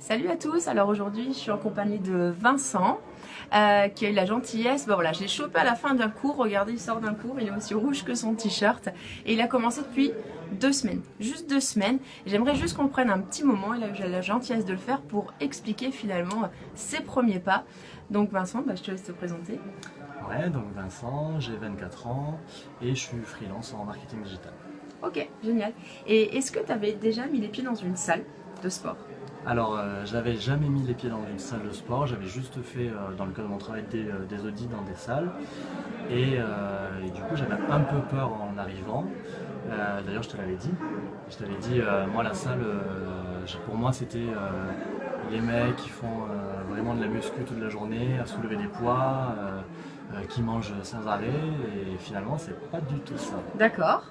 Salut à tous, alors aujourd'hui je suis en compagnie de Vincent qui a eu la gentillesse, voilà, je l'ai chopé à la fin d'un cours, regardez il sort d'un cours, il est aussi rouge que son t-shirt et il a commencé depuis 2 semaines, juste 2 semaines. J'aimerais juste qu'on prenne un petit moment, il a eu la gentillesse de le faire pour expliquer finalement ses premiers pas. Donc Vincent, je te laisse te présenter. Ouais, donc Vincent, j'ai 24 ans et je suis freelance en marketing digital. Ok, génial. Et est-ce que tu avais déjà mis les pieds dans une salle de sport? Alors, j'avais jamais mis les pieds dans une salle de sport, j'avais juste fait, dans le cadre de mon travail, des audits dans des salles. Et du coup, j'avais un peu peur en arrivant. D'ailleurs, je te l'avais dit. Je t'avais dit, moi, la salle, pour moi, c'était les mecs qui font vraiment de la muscu toute la journée, à soulever des poids, qui mangent sans arrêt. Et finalement, c'est pas du tout ça. D'accord,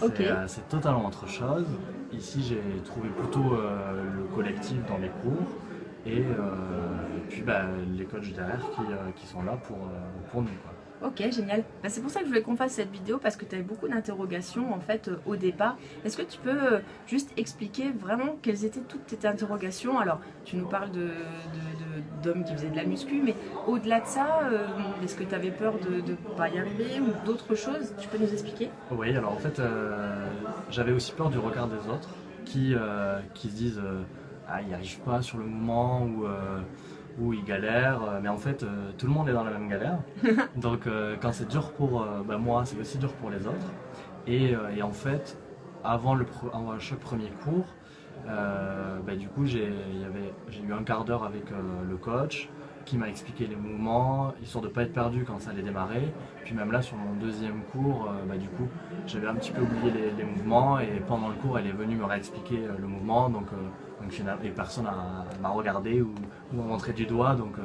ok. C'est totalement autre chose. Ici, j'ai trouvé plutôt le collectif dans les cours et puis les coachs derrière qui sont là pour nous, quoi. Ok, génial. C'est pour ça que je voulais qu'on fasse cette vidéo parce que tu avais beaucoup d'interrogations en fait au départ. Est-ce que tu peux juste expliquer vraiment quelles étaient toutes tes interrogations? Alors, tu nous parles d'hommes qui faisaient de la muscu, mais au-delà de ça, est-ce que tu avais peur de ne pas y arriver ou d'autres choses? Tu peux nous expliquer? Oui, alors en fait, j'avais aussi peur du regard des autres qui se disent ah, ils n'y arrivent pas sur le moment ou ils galèrent, mais en fait tout le monde est dans la même galère. Donc quand c'est dur pour moi, c'est aussi dur pour les autres. Et en fait, avant chaque premier cours, du coup j'ai eu un quart d'heure avec le coach qui m'a expliqué les mouvements, histoire de ne pas être perdu quand ça allait démarrer. Puis même là, sur mon deuxième cours, du coup, j'avais un petit peu oublié les mouvements et pendant le cours, elle est venue me réexpliquer le mouvement. Donc finalement, et personne m'a regardé ou m'a montré du doigt. Donc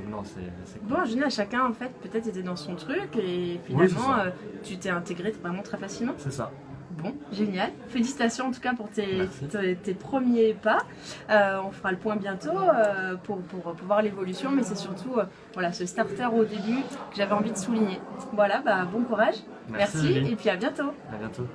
non, c'est cool. Bon, génial, chacun en fait peut-être était dans son truc et Oui, finalement tu t'es intégré vraiment très facilement. C'est ça. Bon, génial. Félicitations en tout cas pour tes premiers pas. On fera le point bientôt pour voir l'évolution, mais c'est surtout voilà, ce starter au début que j'avais envie de souligner. Voilà, bon courage. Merci Et puis à bientôt. À bientôt.